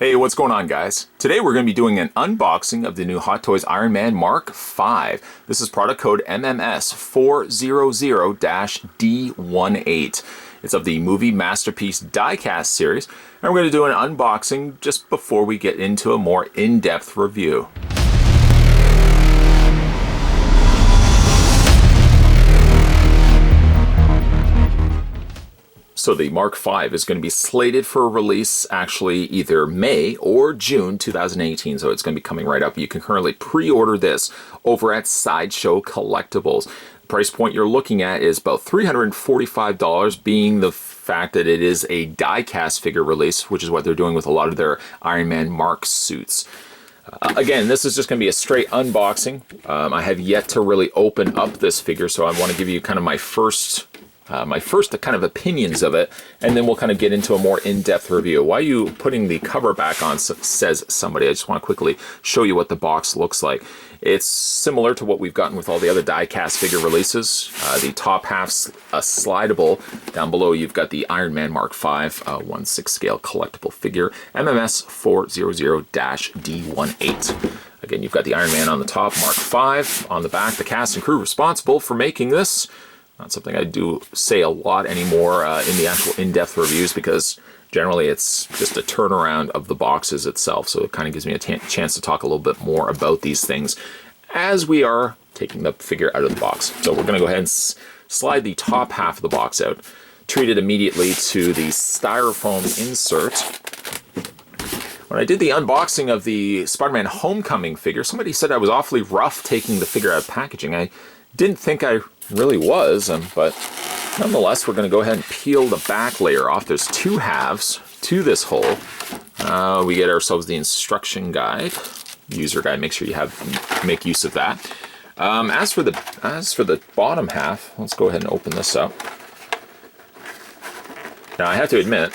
Hey, what's going on, guys? Today we're going to be doing an unboxing of the new Hot Toys Iron Man Mark V. This is product code MMS400-D18. It's of the movie Masterpiece Diecast series, and we're going to do an unboxing just before we get into a more in-depth review. So the Mark V is going to be slated for release actually either May or June 2018, so it's going to be coming right up. You can currently pre-order this over at Sideshow Collectibles. The price point you're looking at is about $345, being the fact that it is a die-cast figure release, which is what they're doing with a lot of their Iron Man Mark suits. Again, this is just going to be a straight unboxing. I have yet to really open up this figure, so I want to give you kind of my first kind of opinions of it, and then we'll kind of get into a more in-depth review. Why are you putting the cover back on, says somebody. I just want to quickly show you what the box looks like. It's similar to what we've gotten with all the other die-cast figure releases. The top half's slidable. Down below you've got the Iron Man Mark V 1/6 scale collectible figure, MMS 400-D18. Again, you've got the Iron Man on the top, Mark V on the back, the cast and crew responsible for making this. Not something I do say a lot anymore in the actual in-depth reviews, because generally it's just a turnaround of the boxes itself, so it kind of gives me a chance to talk a little bit more about these things as we are taking the figure out of the box. So we're going to go ahead and slide the top half of the box out, treat it immediately to the styrofoam insert. When I did the unboxing of the Spider-Man Homecoming figure, somebody said I was awfully rough taking the figure out of packaging. I didn't think I really was, but nonetheless, we're going to go ahead and peel the back layer off. There's two halves to this hole. We get ourselves the instruction guide, user guide. Make sure you make use of that. As for the bottom half, let's go ahead and open this up. Now, I have to admit,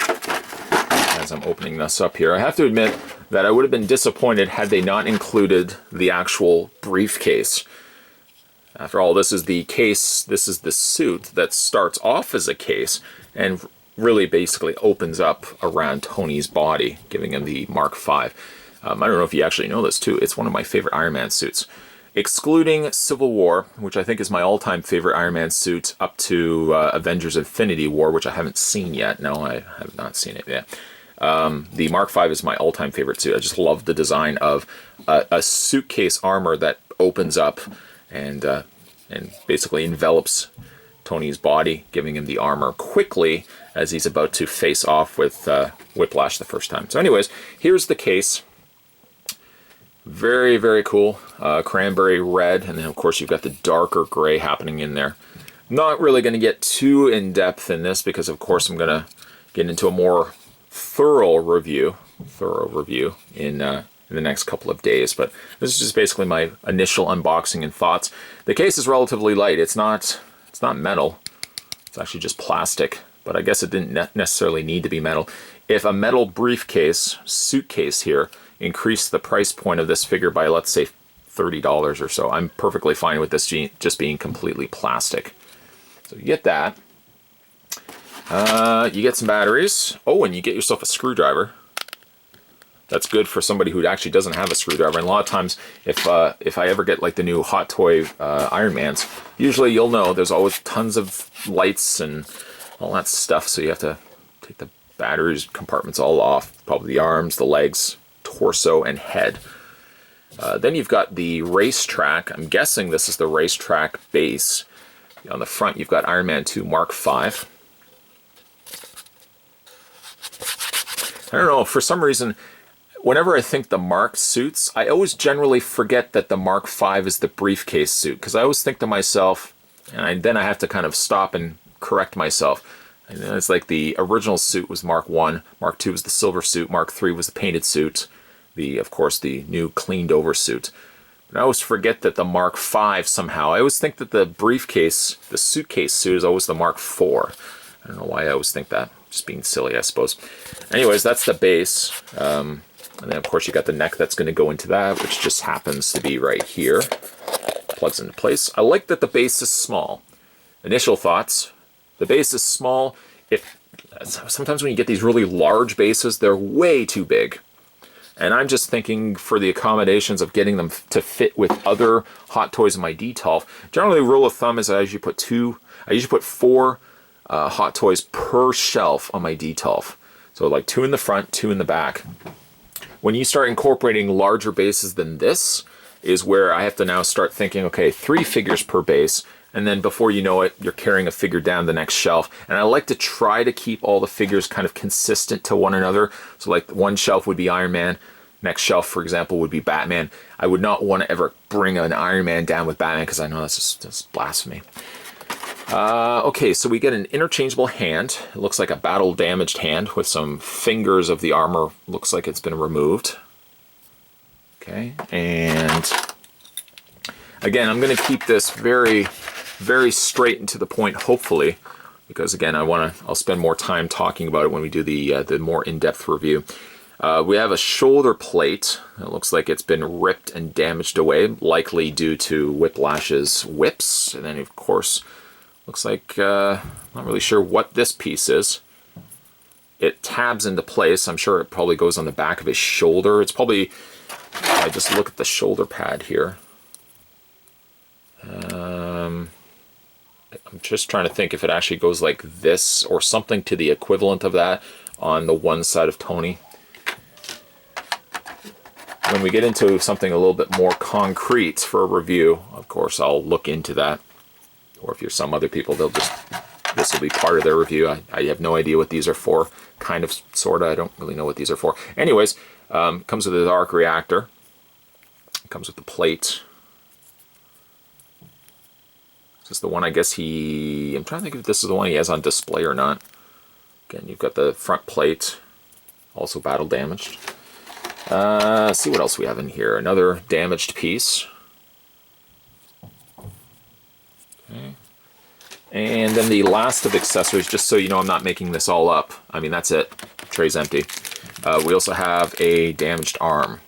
as I'm opening this up here, I have to admit that I would have been disappointed had they not included the actual briefcase. After all, this is the case, this is the suit that starts off as a case and really basically opens up around Tony's body, giving him the Mark V. I don't know if you actually know this too, it's one of my favorite Iron Man suits. Excluding Civil War, which I think is my all-time favorite Iron Man suit, up to Avengers Infinity War, which I haven't seen yet. No, I have not seen it yet. The Mark V is my all-time favorite suit. I just love the design of a suitcase armor that opens up and basically envelops Tony's body, giving him the armor quickly as he's about to face off with Whiplash the first time. So anyways, here's the case. Very, very cool. Cranberry red, and then of course you've got the darker gray happening in there. I'm not really going to get too in-depth in this because of course I'm going to get into a more thorough review in the next couple of days, but this is just basically my initial unboxing and thoughts. The case is relatively light. It's not metal. It's actually just plastic, but I guess it didn't necessarily need to be metal. If a metal briefcase, suitcase here, increased the price point of this figure by, let's say, $30 or so, I'm perfectly fine with this just being completely plastic. So you get that. You get some batteries. Oh, and you get yourself a screwdriver. That's good for somebody who actually doesn't have a screwdriver. And a lot of times, if I ever get like the new Hot Toy Iron Mans, usually you'll know there's always tons of lights and all that stuff. So you have to take the batteries compartments all off, probably the arms, the legs, torso, and head. Then you've got the racetrack. I'm guessing this is the racetrack base. On the front, you've got Iron Man 2 Mark V. I don't know, for some reason, whenever I think the Mark suits, I always generally forget that the Mark V is the briefcase suit, because I always think to myself, and then I have to kind of stop and correct myself. And it's like the original suit was Mark I, Mark II was the silver suit, Mark III was the painted suit, of course, the new cleaned over suit. And I always forget that the Mark V somehow, I always think that the briefcase, the suitcase suit is always the Mark IV. I don't know why I always think that. Just being silly, I suppose. Anyways, that's the base. And then, of course, you got the neck that's going to go into that, which just happens to be right here. Plugs into place. I like that the base is small. Initial thoughts. The base is small. Sometimes when you get these really large bases, they're way too big. And I'm just thinking for the accommodations of getting them to fit with other hot toys in my detolf. Generally, the rule of thumb is I usually put 4 hot toys per shelf on my detolf. So like 2 in the front, 2 in the back. When you start incorporating larger bases than this is where I have to now start thinking, okay, 3 figures per base. And then before you know it, you're carrying a figure down the next shelf. And I like to try to keep all the figures kind of consistent to one another. So like one shelf would be Iron Man. Next shelf, for example, would be Batman. I would not want to ever bring an Iron Man down with Batman because I know that's just blasphemy. Okay, so we get an interchangeable hand. It looks like a battle damaged hand with some fingers of the armor. Looks like it's been removed. Okay, and again, I'm going to keep this very, very straight and to the point, hopefully, because again, I'll spend more time talking about it when we do the more in-depth review. We have a shoulder plate. It looks like it's been ripped and damaged away, likely due to Whiplash's whips. And then, of course, looks like, not really sure what this piece is. It tabs into place. I'm sure it probably goes on the back of his shoulder. It's probably, I just look at the shoulder pad here. I'm just trying to think if it actually goes like this or something to the equivalent of that on the one side of Tony. When we get into something a little bit more concrete for a review, of course, I'll look into that. Or if you're some other people, this will be part of their review. I have no idea what these are for. Kind of, sort of. I don't really know what these are for. Anyways, comes with a arc reactor. Comes with the plate. Is this the one, I guess I'm trying to think if this is the one he has on display or not. Again, you've got the front plate, also battle damaged. Let's see what else we have in here. Another damaged piece. Okay. And then the last of accessories, just so you know I'm not making this all up. I mean, that's it. Tray's empty. We also have a damaged arm.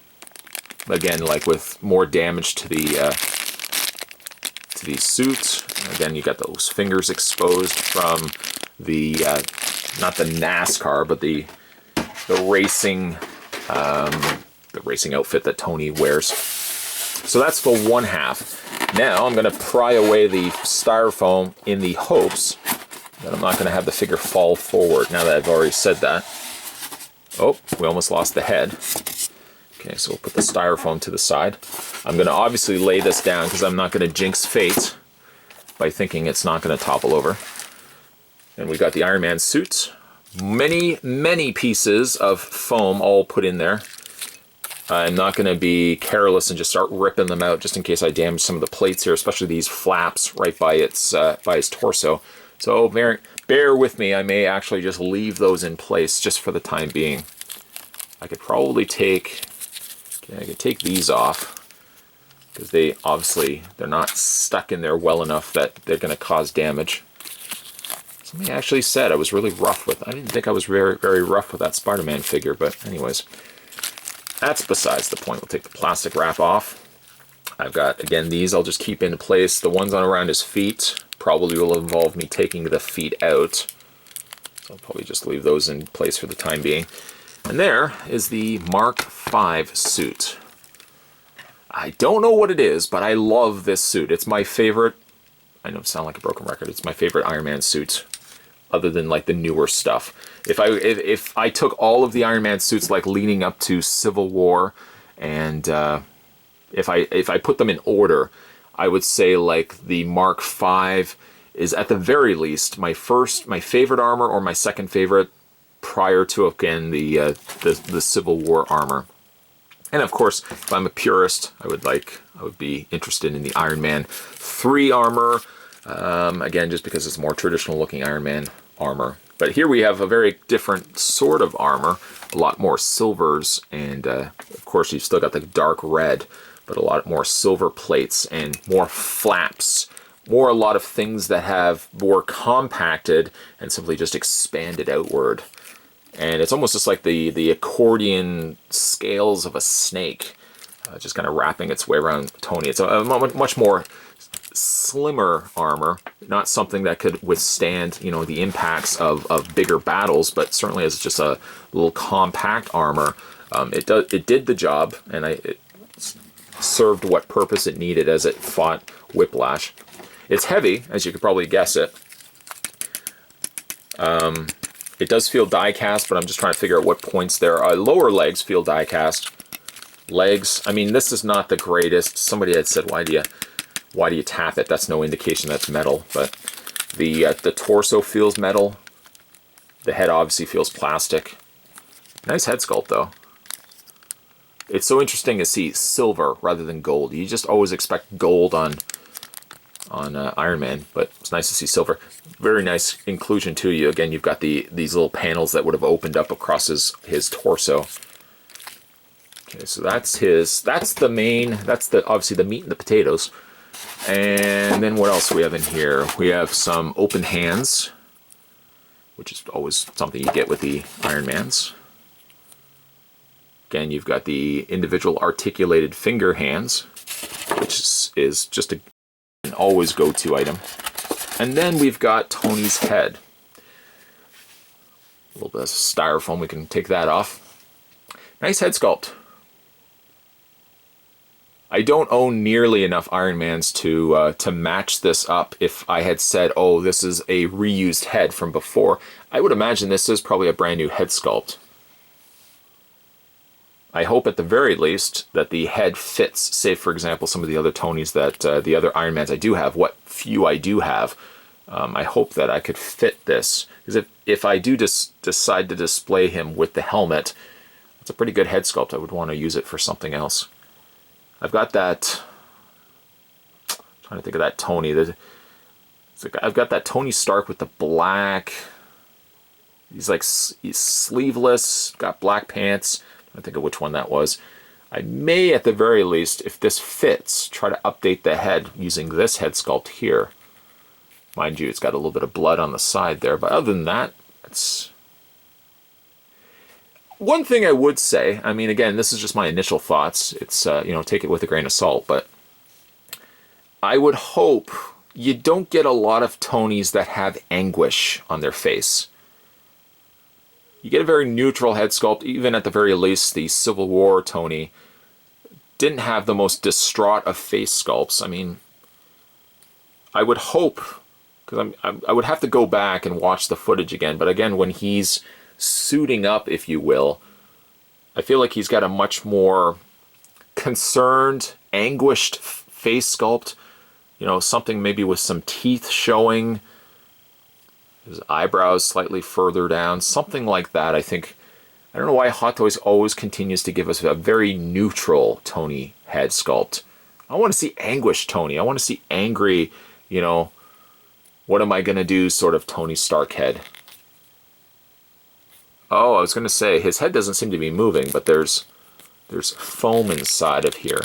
Again, like with more damage to the suit. Again, you got those fingers exposed from the not the NASCAR, but the racing outfit that Tony wears. So that's the one half. Now I'm going to pry away the styrofoam in the hopes that I'm not going to have the figure fall forward. Now that I've already said that. Oh, we almost lost the head. Okay, so we'll put the styrofoam to the side. I'm going to obviously lay this down because I'm not going to jinx fate by thinking it's not going to topple over. And we got the Iron Man suit. Many, many pieces of foam all put in there. I'm not going to be careless and just start ripping them out just in case I damage some of the plates here, especially these flaps right by his torso. So bear with me. I may actually just leave those in place just for the time being. I could probably take these off because they're not stuck in there well enough that they're going to cause damage. Somebody actually said I was really rough with. I didn't think I was very, very rough with that Spider-Man figure, but anyways. That's besides the point. We'll take the plastic wrap off. I've got, again, these I'll just keep in place. The ones on around his feet probably will involve me taking the feet out. So I'll probably just leave those in place for the time being. And there is the Mark V suit. I don't know what it is, but I love this suit. It's my favorite. I know it sounds like a broken record. It's my favorite Iron Man suit, other than like the newer stuff. If I took all of the Iron Man suits like leading up to Civil War, and if I put them in order, I would say like the Mark V is at the very least my favorite armor or my second favorite, prior to again the Civil War armor. And of course, if I'm a purist, I would be interested in the Iron Man 3 armor. Again, just because it's more traditional looking Iron Man armor. But here we have a very different sort of armor, a lot more silvers, and of course you've still got the dark red, but a lot more silver plates and more flaps, a lot of things that have more compacted and simply just expanded outward. And it's almost just like the accordion scales of a snake, just kind of wrapping its way around Tony. It's a much more slimmer armor, not something that could withstand, you know, the impacts of bigger battles, but certainly as just a little compact armor. It did the job, and it served what purpose it needed as it fought Whiplash. It's heavy, as you could probably guess it. It does feel die-cast, but I'm just trying to figure out what points there are. Lower legs feel die-cast. Legs, I mean, this is not the greatest. Somebody had said, why do you tap it? That's no indication that's metal. But the torso feels metal. The head obviously feels plastic. Nice head sculpt, though. It's so interesting to see silver rather than gold. You just always expect gold on Iron Man, but it's nice to see silver. Very nice inclusion too. Again, you've got these little panels that would have opened up across his torso. Okay, so that's obviously the meat and the potatoes. And then what else do we have in here? We have some open hands, which is always something you get with the Iron Mans. Again, you've got the individual articulated finger hands, which is just an always go-to item. And then we've got Tony's head. A little bit of styrofoam, we can take that off. Nice head sculpt. I don't own nearly enough Iron Mans to match this up. If I had said, oh, this is a reused head from before, I would imagine this is probably a brand new head sculpt. I hope at the very least that the head fits, say for example, some of the other Tonys that the other Iron Mans I do have, what few I do have. I hope that I could fit this, because if I do decide to display him with the helmet, it's a pretty good head sculpt. I would want to use it for something else. I've got that, I'm trying to think of that Tony. I've got that Tony Stark with the black, he's sleeveless, got black pants. I think of which one that was. I may, at the very least, if this fits, try to update the head using this head sculpt here. Mind you, it's got a little bit of blood on the side there, but other than that, it's... One thing I would say, I mean, again, this is just my initial thoughts. It's, you know, take it with a grain of salt, but I would hope you don't get a lot of Tonys that have anguish on their face. You get a very neutral head sculpt. Even at the very least, the Civil War Tony didn't have the most distraught of face sculpts. I mean, I would hope, because I would have to go back and watch the footage again, but again, when he's suiting up, if you will, I feel like he's got a much more concerned, anguished face sculpt. You know, something maybe with some teeth showing, his eyebrows slightly further down, something like that. I think, I don't know why Hot Toys always continues to give us a very neutral Tony head sculpt. I want to see anguished Tony. I want to see angry, you know, what am I going to do sort of Tony Stark head. Oh, I was going to say, his head doesn't seem to be moving, but there's foam inside of here.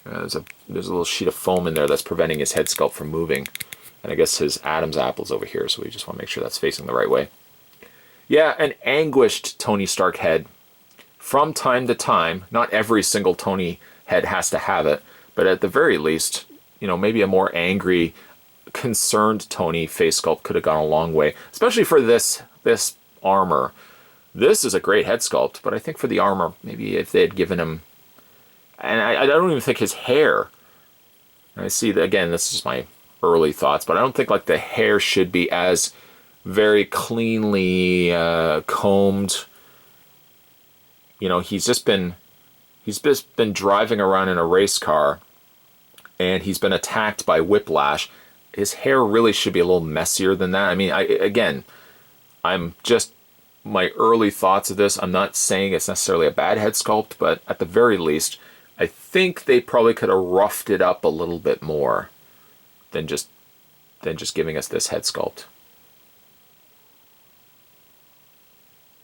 There's a little sheet of foam in there that's preventing his head sculpt from moving. And I guess his Adam's apple's over here, so we just want to make sure that's facing the right way. Yeah, an anguished Tony Stark head. From time to time, not every single Tony head has to have it, but at the very least, you know, maybe a more angry, concerned Tony face sculpt could have gone a long way, especially for this armor. This is a great head sculpt, but I think for the armor, maybe if they had given him, and I don't even think his hair, I see that, again, this is my early thoughts, but I don't think like the hair should be as very cleanly combed. You know, he's just been driving around in a race car, and he's been attacked by Whiplash. His hair really should be a little messier than that. I mean, I'm just my early thoughts of this. I'm not saying it's necessarily a bad head sculpt, but at the very least, I think they probably could have roughed it up a little bit more than just giving us this head sculpt.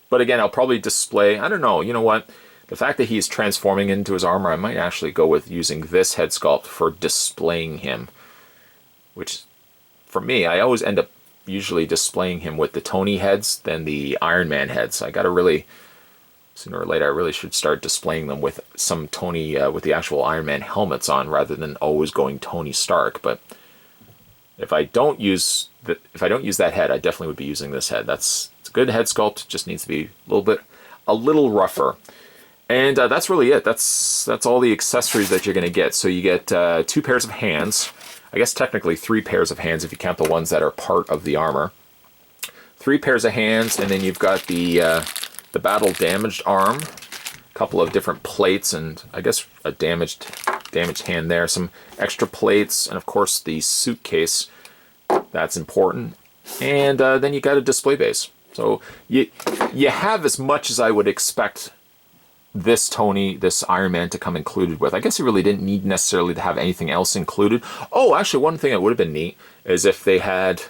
But again, I'll probably display, I don't know, you know what? The fact that he's transforming into his armor, I might actually go with using this head sculpt for displaying him. Which, for me, I always end up usually displaying him with the Tony heads than the Iron Man heads. I gotta really, sooner or later, I really should start displaying them with some Tony, with the actual Iron Man helmets on, rather than always going Tony Stark. But If I don't use that head, I definitely would be using this head. It's a good head sculpt, just needs to be a little rougher. And that's really it. That's all the accessories that you're going to get. So you get 2 pairs of hands. I guess technically 3 pairs of hands if you count the ones that are part of the armor. 3 pairs of hands, and then you've got the battle damaged arm, a couple of different plates, and I guess a damaged hand there, some extra plates, and of course the suitcase. That's important. And then you got a display base. So you have as much as I would expect this Iron Man to come included with. I guess he really didn't need necessarily to have anything else included. Oh, actually, one thing that would have been neat is if they had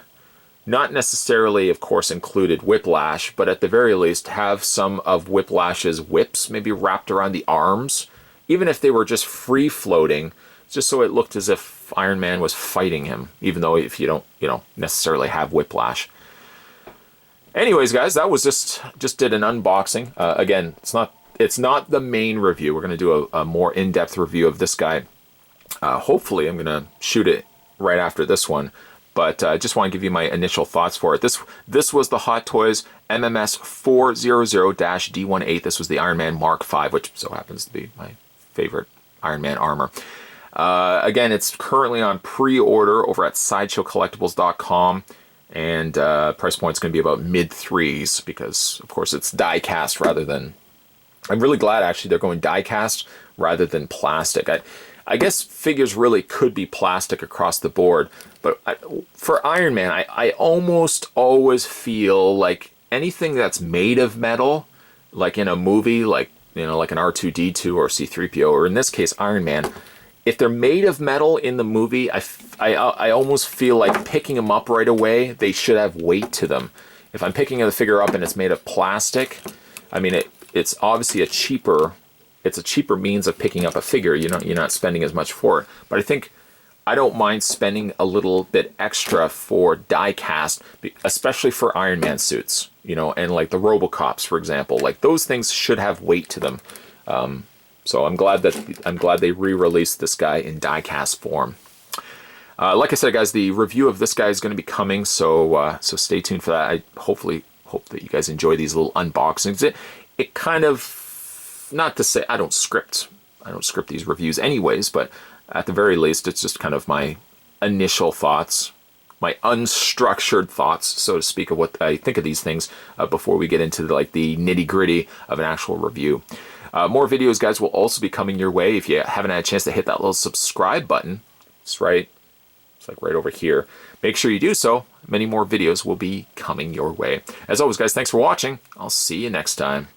not necessarily, of course, included Whiplash, but at the very least have some of Whiplash's whips maybe wrapped around the arms, even if they were just free floating, just so it looked as if Iron Man was fighting him, even though if you don't, necessarily have Whiplash. Anyways, guys, that was just did an unboxing. Again, it's not the main review. We're going to do a more in-depth review of this guy. Hopefully, I'm going to shoot it right after this one. But I just want to give you my initial thoughts for it. This was the Hot Toys MMS 400-D18. This was the Iron Man Mark V, which so happens to be my favorite Iron Man armor. Again, it's currently on pre-order over at SideshowCollectibles.com. And price point's going to be about mid-3s because, of course, it's die-cast rather than... I'm really glad, actually, they're going die-cast rather than plastic. I guess figures really could be plastic across the board, but for Iron Man, I almost always feel like anything that's made of metal, like in a movie, like an R2-D2 or C-3PO, or in this case, Iron Man, if they're made of metal in the movie, I almost feel like picking them up right away, they should have weight to them. If I'm picking the figure up and it's made of plastic, I mean, it's obviously a cheaper means of picking up a figure. You're not spending as much for it. But I don't mind spending a little bit extra for die cast, especially for Iron Man suits, and like the RoboCops, for example. Like those things should have weight to them. So I'm glad they re-released this guy in die cast form. Like I said, guys, the review of this guy is going to be coming, so stay tuned for that. I hope that you guys enjoy these little unboxings. It kind of, not to say I don't script these reviews anyways, but at the very least, it's just kind of my initial thoughts, my unstructured thoughts, so to speak, of what I think of these things before we get into the nitty-gritty of an actual review. More videos, guys, will also be coming your way. If you haven't had a chance to hit that little subscribe button, it's like right over here. Make sure you do so. Many more videos will be coming your way. As always, guys, thanks for watching. I'll see you next time.